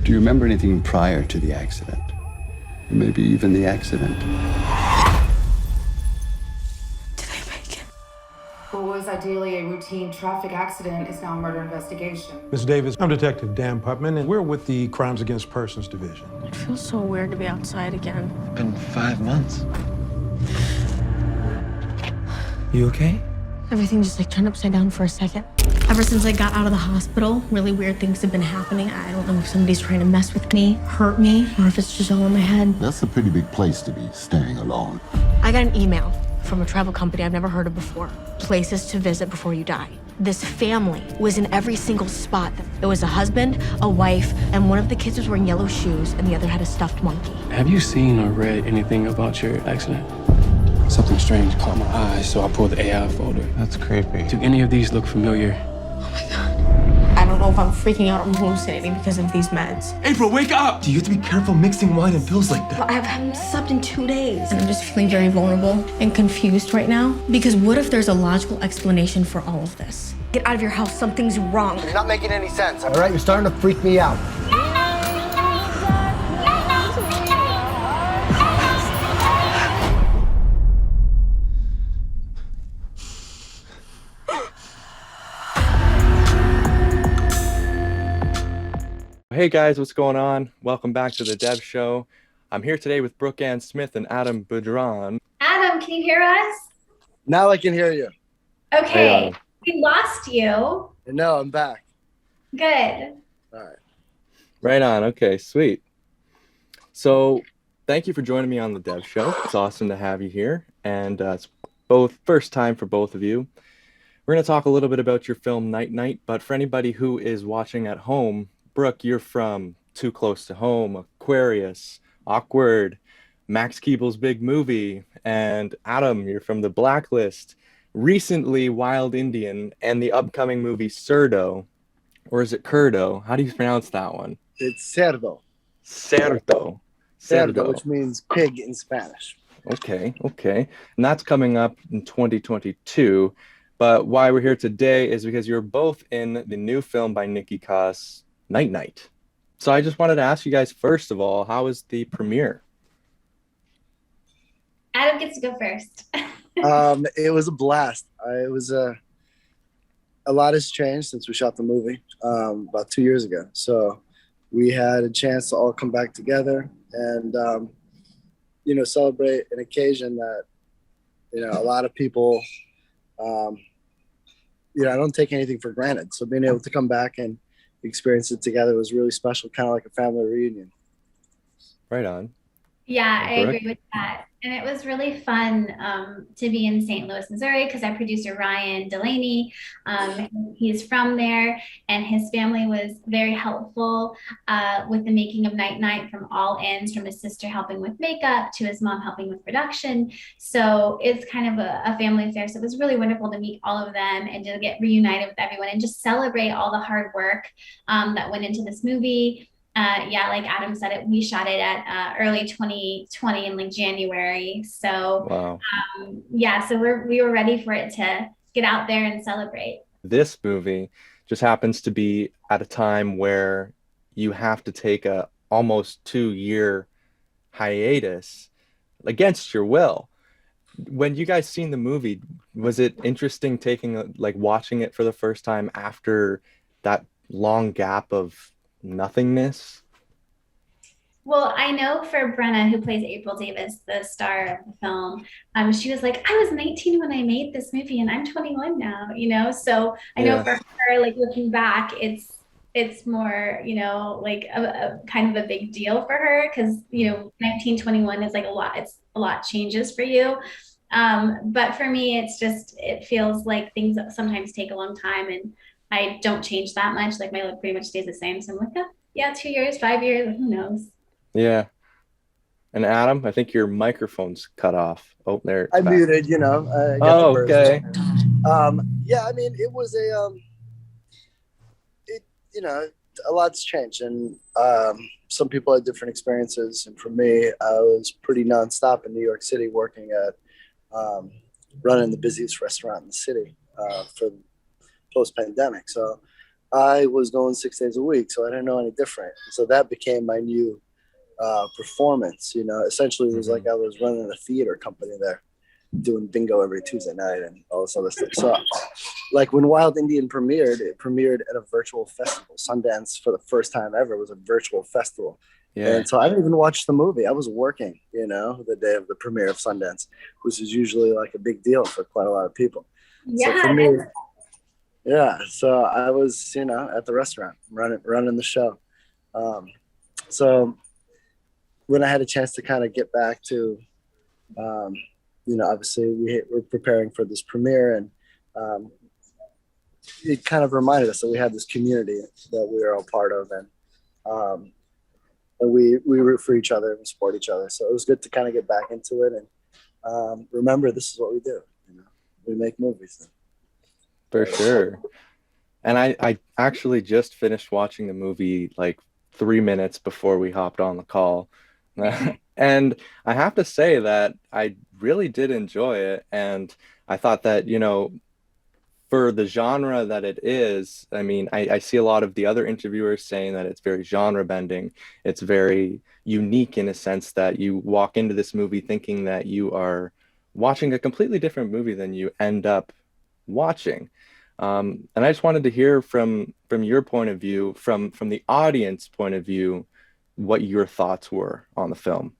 Do you remember anything prior to the accident? Or maybe even the accident? Did I make it? What was ideally a routine traffic accident is now a murder investigation. Ms. Davis, I'm Detective Dan Putman, and we're with the Crimes Against Persons Division. It feels so weird to be outside again. Been 5 months. You okay? Everything just turned upside down for a second. Ever since I got out of the hospital, really weird things have been happening. I don't know if somebody's trying to mess with me, hurt me, or if it's just all in my head. That's a pretty big place to be staying alone. I got an email from a travel company I've never heard of before. Places to visit before you die. This family was in every single spot. It was a husband, a wife, and one of the kids was wearing yellow shoes, and the other had a stuffed monkey. Have you seen or read anything about your accident? Something strange caught my eye, so I pulled the AI folder. That's creepy. Do any of these look familiar? Oh my God. I don't know if I'm freaking out or hallucinating because of these meds. April, wake up! You have to be careful mixing wine and pills like that. I haven't slept in 2 days. And I'm just feeling very vulnerable and confused right now. Because what if there's a logical explanation for all of this? Get out of your house, something's wrong. You're not making any sense, all right? You're starting to freak me out. Hey guys, what's going on? Welcome back to the Dev Show. I'm here today with Brooke Ann Smith and Adam Budron. Adam, can you hear us? Now I can hear you. Okay, we lost you. No, I'm back. Good. All right. Right on. Okay, sweet. So thank you for joining me on the Dev Show. It's awesome to have you here. And it's both first time for both of you. We're going to talk a little bit about your film Night Night, but for anybody who is watching at home, Brooke, you're from Too Close to Home, Aquarius, Awkward, Max Keeble's Big Movie, and Adam, you're from The Blacklist, recently Wild Indian, and the upcoming movie Cerdo, or is it Curdo? How do you pronounce that one? It's cerdo. Cerdo. Cerdo, which means pig in Spanish. Okay. And that's coming up in 2022. But why we're here today is because you're both in the new film by Niki Koss, Night Night. So I just wanted to ask you guys, first of all, how was the premiere? Adam gets to go first. It was a blast. It was a lot has changed since we shot the movie about 2 years ago. So we had a chance to all come back together and, celebrate an occasion that, a lot of people, I don't take anything for granted. So being able to come back and experience it together was really special, kind of like a family reunion. Right on. Yeah, I agree with that. And it was really fun to be in St. Louis, Missouri, because our producer, Ryan Delaney, he's from there, and his family was very helpful with the making of Night Night from all ends, from his sister helping with makeup to his mom helping with production. So it's kind of a family affair. So it was really wonderful to meet all of them and to get reunited with everyone and just celebrate all the hard work that went into this movie. Like Adam said, we shot it at early 2020 in January. So wow. So we were ready for it to get out there and celebrate. This movie just happens to be at a time where you have to take a almost 2-year hiatus against your will. When you guys seen the movie, was it interesting watching it for the first time after that long gap of nothingness? Well, I know for Brenna, who plays April Davis, the star of the film, she was like, I was 19 when I made this movie and I'm 21 now, so I know for her, looking back, it's more, a kind of a big deal for her because, 1921 is it's a lot changes for you. But for me, it feels like things sometimes take a long time and I don't change that much. My look pretty much stays the same. So I'm like, 2 years, 5 years, who knows? Yeah. And Adam, I think your microphone's cut off. Oh, there. I muted, okay. It was a lot's changed. And some people had different experiences. And for me, I was pretty nonstop in New York City working at running the busiest restaurant in the city for PostPandemic. So I was going 6 days a week, so I didn't know any different. So that became my new performance. You know, essentially it was like I was running a theater company there, doing bingo every Tuesday night and all this other stuff. So like when Wild Indian premiered, it premiered at a virtual festival. Sundance, for the first time ever, was a virtual festival. Yeah. And so I didn't even watch the movie. I was working, you know, the day of the premiere of Sundance, which is usually like a big deal for quite a lot of people. Yeah. So for me, yeah. So I was, you know, at the restaurant running the show. So when I had a chance to kind of get back to, you know, obviously we're preparing for this premiere, and it kind of reminded us that we had this community that we were all part of, and we root for each other and support each other. So it was good to kind of get back into it and remember this is what we do. You know, we make movies. For sure. And I actually just finished watching the movie like 3 minutes before we hopped on the call. And I have to say that I really did enjoy it. And I thought that, you know, for the genre that it is, I mean, I see a lot of the other interviewers saying that it's very genre bending. It's very unique in a sense that you walk into this movie thinking that you are watching a completely different movie than you end up watching. And I just wanted to hear from your point of view, from the audience point of view, what your thoughts were on the film.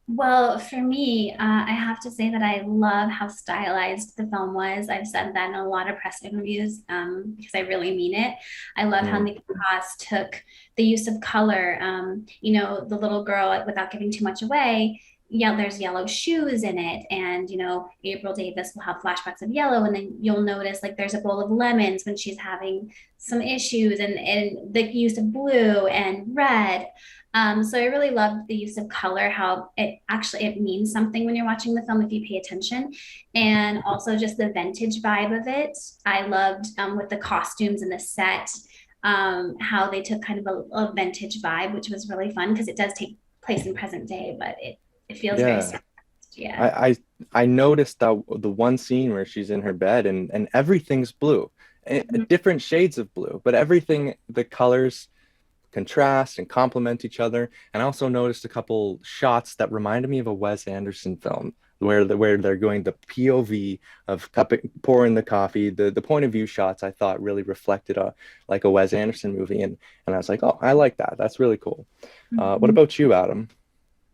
Well, for me, I have to say that I love how stylized the film was. I've said that in a lot of press interviews because I really mean it. I love how Niki Koss took the use of color. You know, the little girl, without giving too much away, yeah, there's yellow shoes in it. And, you know, April Davis will have flashbacks of yellow. And then you'll notice like there's a bowl of lemons when she's having some issues, and the use of blue and red. So I really loved the use of color, how it means something when you're watching the film if you pay attention, and also just the vintage vibe of it. I loved with the costumes and the set, how they took kind of a vintage vibe, which was really fun because it does take place in present day, but it feels very serious. Yeah. I noticed that the one scene where she's in her bed and everything's blue, different shades of blue, but everything, the colors contrast and complement each other. And I also noticed a couple shots that reminded me of a Wes Anderson film where they're going the POV of pouring the coffee. The point of view shots I thought really reflected like a Wes Anderson movie, and I was like, oh, I like that. That's really cool. What about you, Adam?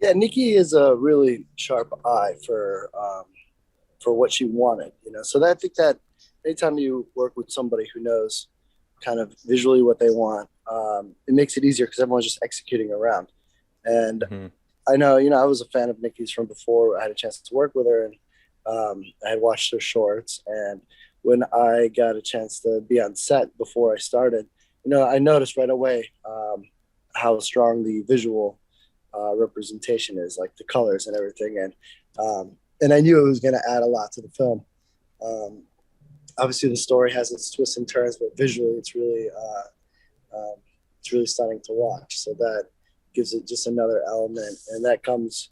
Yeah, Niki is a really sharp eye for what she wanted, you know. So I think that anytime you work with somebody who knows kind of visually what they want, it makes it easier because everyone's just executing around. And I know, you know, I was a fan of Niki's from before I had a chance to work with her, and I had watched her shorts. And when I got a chance to be on set before I started, you know, I noticed right away how strong the visual representation is, like the colors and everything. And I knew it was going to add a lot to the film. Obviously the story has its twists and turns, but visually it's really stunning to watch. So that gives it just another element, and that comes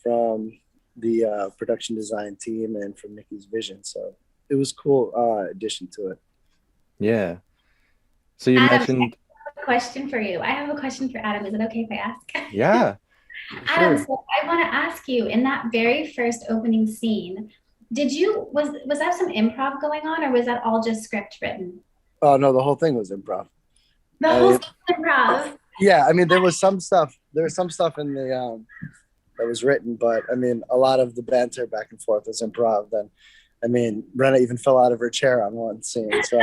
from the production design team and from Niki's vision. So it was cool addition to it. Yeah. So you mentioned. I have a question for you. I have a question for Adam. Is it okay if I ask? Yeah. Adam, so I want to ask you, in that very first opening scene, was that some improv going on, or was that all just script written? Oh no, the whole thing was improv. The whole thing was improv. Yeah, I mean there was some stuff in the that was written, but I mean a lot of the banter back and forth was improv. Then I mean Brenna even fell out of her chair on one scene. So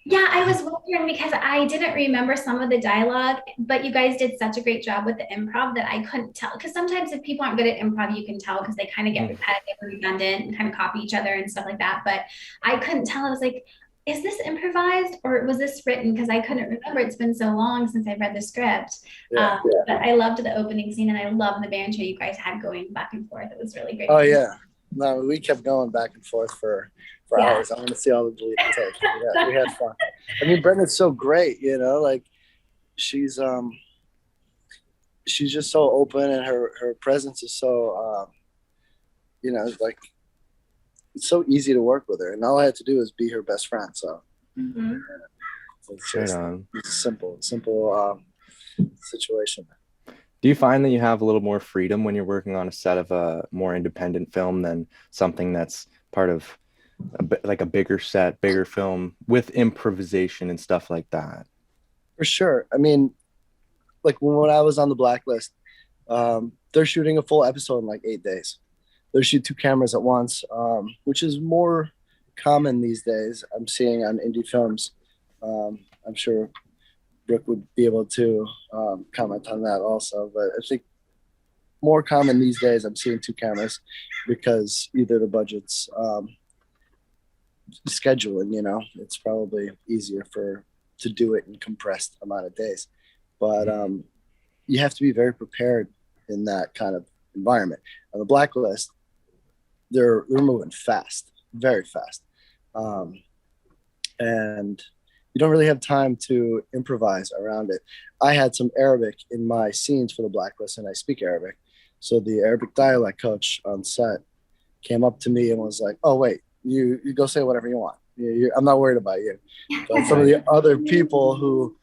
yeah, I was wondering because I didn't remember some of the dialogue, but you guys did such a great job with the improv that I couldn't tell. Because sometimes if people aren't good at improv, you can tell because they kind of get repetitive and redundant and kind of copy each other and stuff like that. But I couldn't tell. I was like, is this improvised or was this written? Because I couldn't remember. It's been so long since I've read the script. But I loved the opening scene, and I loved the banter you guys had going back and forth. It was really great. Oh yeah, no, we kept going back and forth for hours. I want to see all the deleted takes. Yeah, we had fun. I mean, Brenda's so great, you know, like she's just so open, and her presence is so you know, like it's so easy to work with her, and all I had to do is be her best friend. So It's Right just on. it's a simple situation. Do you find that you have a little more freedom when you're working on a set of a more independent film than something that's part of like a bigger set, bigger film with improvisation and stuff like that? For sure. I mean, like when I was on the Blacklist, they're shooting a full episode in like 8 days. They shoot 2 cameras at once, which is more common these days. I'm seeing on indie films. I'm sure Brooke would be able to comment on that also. But I think more common these days, I'm seeing 2 cameras because either the budget's scheduling, you know, it's probably easier to do it in compressed amount of days. But you have to be very prepared in that kind of environment. On the Blacklist, they're moving fast, very fast. And you don't really have time to improvise around it. I had some Arabic in my scenes for the Blacklist, and I speak Arabic. So the Arabic dialect coach on set came up to me and was like, "Oh, wait, you go say whatever you want. I'm not worried about you." But some of the other people who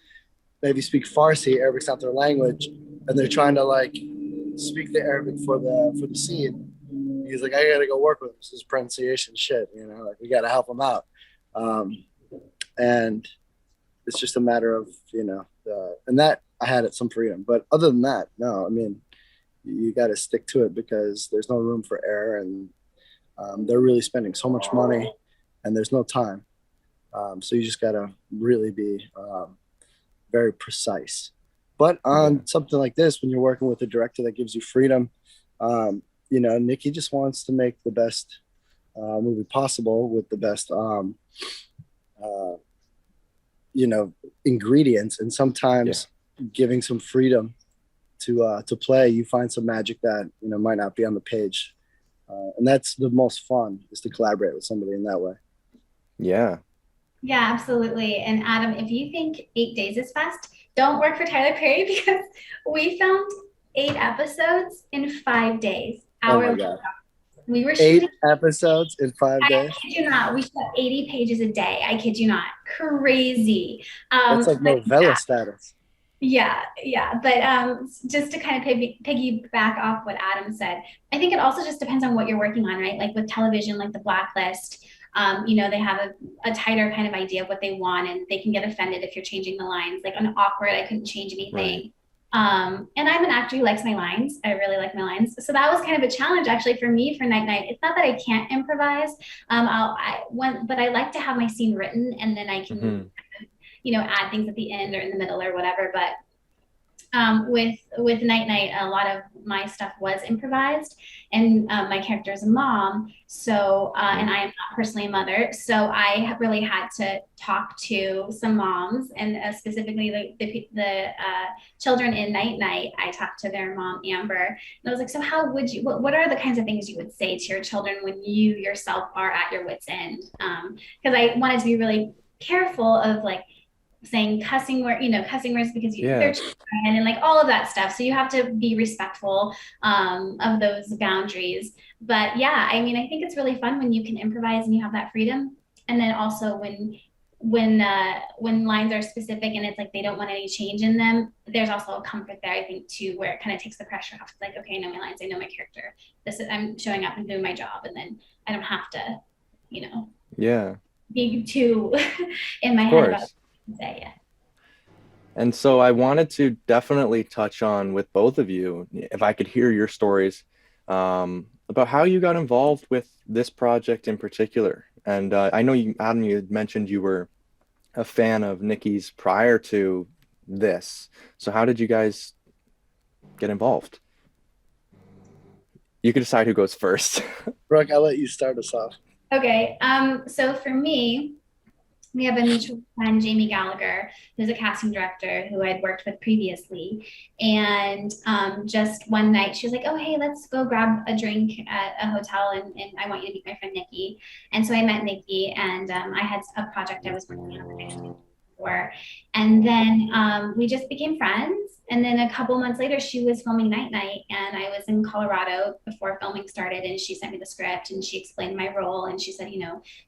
maybe speak Farsi, Arabic's not their language, and they're trying to like speak the Arabic for the scene. He's like, "I gotta go work with him. This is pronunciation shit, you know, like we gotta help him out." And it's just a matter of, you know, and that I had some freedom. But other than that, no, I mean, you got to stick to it because there's no room for error, and they're really spending so much money and there's no time. So you just got to really be very precise. But on something like this, when you're working with a director that gives you freedom, you know, Niki just wants to make the best movie possible with the best you know, ingredients, and sometimes giving some freedom to play, you find some magic that, you know, might not be on the page, and that's the most fun, is to collaborate with somebody in that way. Yeah, absolutely. And Adam, if you think 8 days is fast, don't work for Tyler Perry, because we filmed 8 episodes in 5 days. Oh my God. We were 8 shooting episodes in 5 days. I kid you not. We shot 80 pages a day. I kid you not. Crazy. That's like novella status. Yeah. But just to kind of piggyback off what Adam said, I think it also just depends on what you're working on, right? Like with television, like the Blacklist, you know, they have a tighter kind of idea of what they want, and they can get offended if you're changing the lines. Like on Awkward, I couldn't change anything. Right. And I'm an actor who likes my lines. I really like my lines. So that was kind of a challenge actually for me for Night Night. It's not that I can't improvise. But I like to have my scene written, and then I can, you know, add things at the end or in the middle or whatever. But with Night Night, a lot of my stuff was improvised, and my character is a mom. So, and I am not personally a mother. So I really had to talk to some moms, and specifically the children in Night Night. I talked to their mom, Amber, and I was like, so how would you, what are the kinds of things you would say to your children when you yourself are at your wit's end? Because I wanted to be really careful of like saying cussing words because they're children, and like all of that stuff. So you have to be respectful of those boundaries. But yeah, I mean, I think it's really fun when you can improvise and you have that freedom. And then also when lines are specific and it's like they don't want any change in them, there's also a comfort there, I think, too, where it kind of takes the pressure off. It's like, okay, I know my lines, I know my character. I'm showing up and doing my job, and then I don't have to, you know, be too in my head about say. And so I wanted to definitely touch on with both of you, if I could hear your stories about how you got involved with this project in particular. And I know you, Adam, you had mentioned you were a fan of Niki's prior to this. So how did you guys get involved? You can decide who goes first. Brooke, I'll let you start us off. Okay. So for me, we have a mutual friend, Jamie Gallagher, who's a casting director who I'd worked with previously. And just one night, she was like, oh, hey, let's go grab a drink at a hotel, and I want you to meet my friend, Niki. And so I met Niki, and I had a project I was working on. before. And then we just became friends. And then a couple months later, she was filming Night Night, and I was in Colorado before filming started. And she sent me the script, and she explained my role. And she said,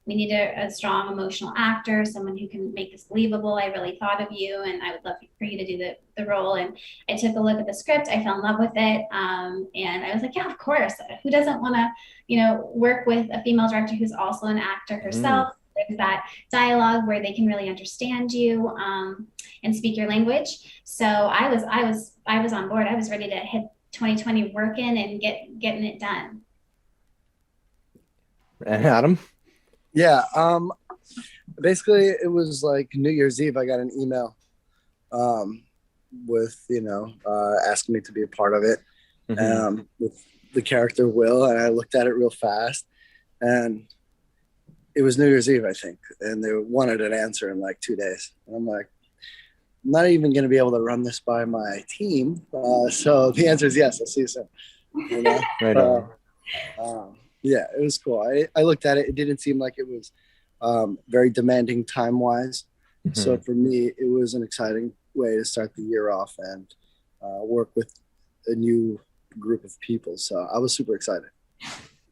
we need a strong emotional actor, someone who can make this believable. I really thought of you, and I would love for you to do the role. And I took a look at the script. I fell in love with it, and I was like, yeah, of course. Who doesn't want to, work with a female director who's also an actor herself? There's that dialogue where they can really understand you and speak your language. So I was on board. I was ready to hit 2020 working and getting it done. And Adam? Yeah. Basically, it was like New Year's Eve. I got an email with asking me to be a part of it with the character Will, and I looked at it real fast, and it was New Year's Eve, I think, and they wanted an answer in like 2 days. And I'm like, I'm not even going to be able to run this by my team. So the answer is yes. I'll see you soon. Right on. Yeah, it was cool. I looked at it. It didn't seem like it was very demanding time-wise. So for me, it was an exciting way to start the year off and work with a new group of people. So I was super excited.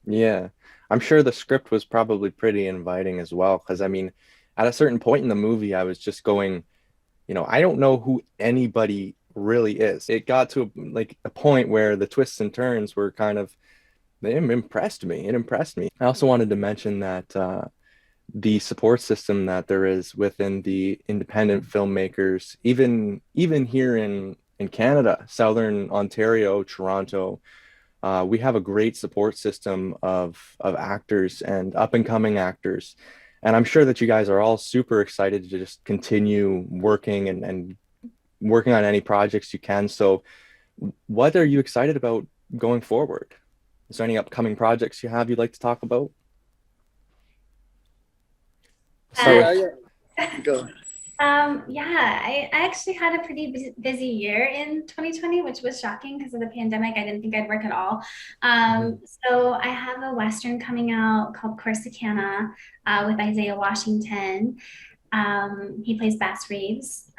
Yeah. I'm sure the script was probably pretty inviting as well, because I mean, at a certain point in the movie, I was just going, I don't know who anybody really is. It got to a point where the twists and turns were they impressed me. It impressed me. I also wanted to mention that the support system that there is within the independent filmmakers, even here in Canada, Southern Ontario, Toronto, we have a great support system of actors and up and coming actors. And I'm sure that you guys are all super excited to just continue working and working on any projects you can. So what are you excited about going forward? Is there any upcoming projects you'd like to talk about? Go. I actually had a pretty busy year in 2020, which was shocking because of the pandemic. I didn't think I'd work at all. So I have a Western coming out called Corsicana with Isaiah Washington. He plays Bass Reeves,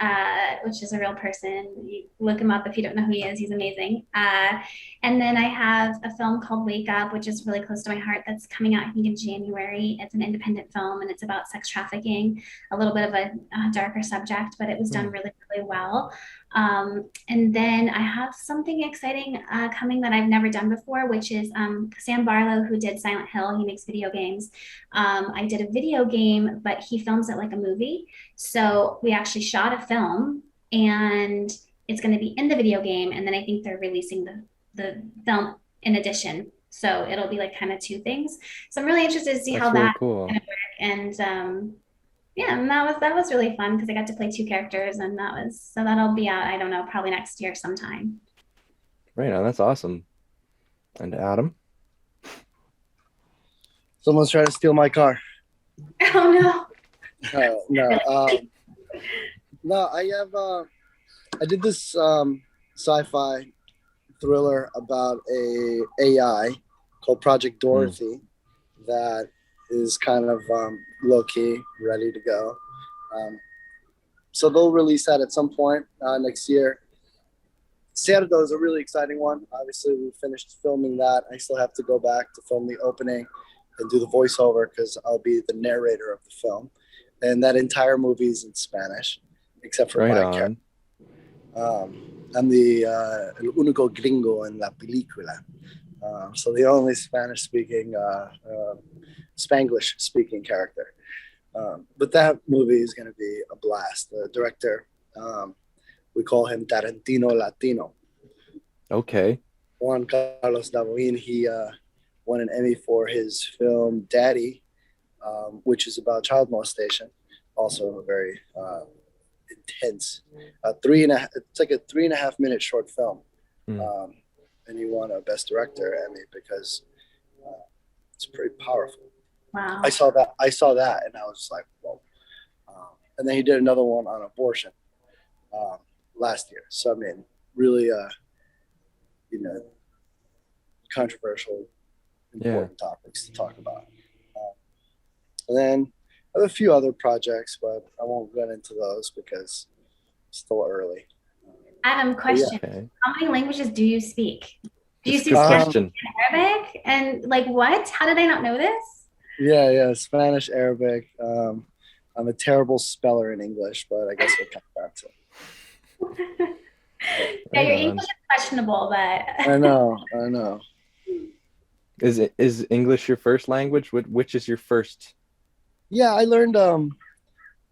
which is a real person. You look him up if you don't know who he is. He's amazing. And then I have a film called Wake Up, which is really close to my heart. That's coming out, I think, in January. It's an independent film, and it's about sex trafficking, a little bit of a darker subject, but it was done really, really well. And then I have something exciting coming that I've never done before, which is Sam Barlow, who did Silent Hill. He makes video games. I did a video game, but he films it like a movie. So we actually shot a film, and it's going to be in the video game. And then I think they're releasing the film in addition. So it'll be like kind of two things. So I'm really interested to see how that's cool. going to work. And and that was really fun because I got to play two characters, and that'll be out, I don't know, probably next year sometime. Right on, that's awesome. And Adam? Someone's trying to steal my car. Oh no. No, I did this sci-fi thriller about a AI called Project Dorothy that is kind of low-key, ready to go. So they'll release that at some point next year. Cerdo is a really exciting one. Obviously, we finished filming that. I still have to go back to film the opening and do the voiceover because I'll be the narrator of the film. And that entire movie is in Spanish, except for my character. I'm the el único gringo en la película. So the only Spanish-speaking, Spanglish-speaking character. But that movie is going to be a blast. The director, we call him Tarantino Latino. Okay. Juan Carlos Davoin, he won an Emmy for his film Daddy, which is about child molestation. Also a very intense, it's like a 3.5 minute short film. And he won a Best Director Emmy because it's pretty powerful. Wow. I saw that and I was like, whoa. And then he did another one on abortion last year. So I mean, really, controversial, important topics to talk about. And then I have a few other projects, but I won't get into those because it's still early. Adam, question. Okay. How many languages do you speak? Do you That's a speak good Spanish question. and Arabic? And like what? How did I not know this? Yeah, Spanish, Arabic. I'm a terrible speller in English, but I guess we'll come back to it. Yeah, your Right on. English is questionable, but I know. Is English your first language? Which is your first? Yeah, I learned.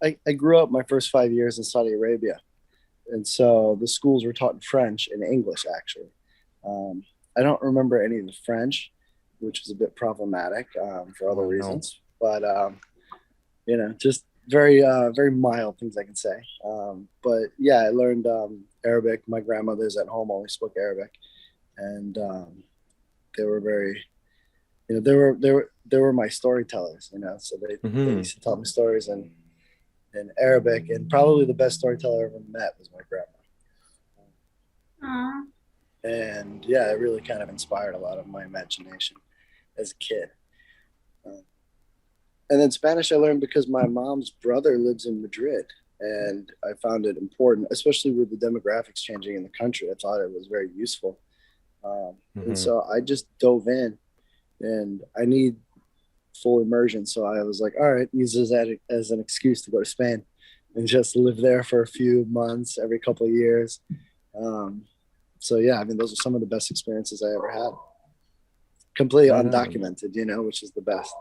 I grew up my first 5 years in Saudi Arabia, and so the schools were taught in French and English actually. I don't remember any of the French, which was a bit problematic for other reasons. But just very mild things I can say. But yeah, I learned Arabic. My grandmothers at home only spoke Arabic, and they were very, they were my storytellers. So they used to tell me stories in Arabic, and probably the best storyteller I ever met was my grandma. Aw. And yeah, it really kind of inspired a lot of my imagination as a kid. And then Spanish I learned because my mom's brother lives in Madrid, and I found it important, especially with the demographics changing in the country. I thought it was very useful. And so I just dove in, and I need full immersion. So I was like, all right, use this as an excuse to go to Spain and just live there for a few months every couple of years. So yeah, I mean, those are some of the best experiences I ever had. Completely undocumented, which is the best.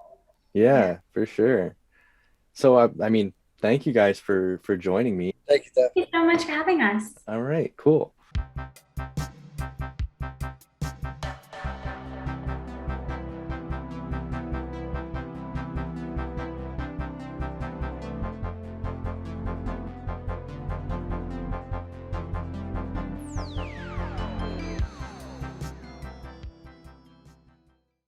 Yeah, for sure. So I mean, thank you guys for joining me. Thank you, Deb. Thank you so much for having us. All right, cool.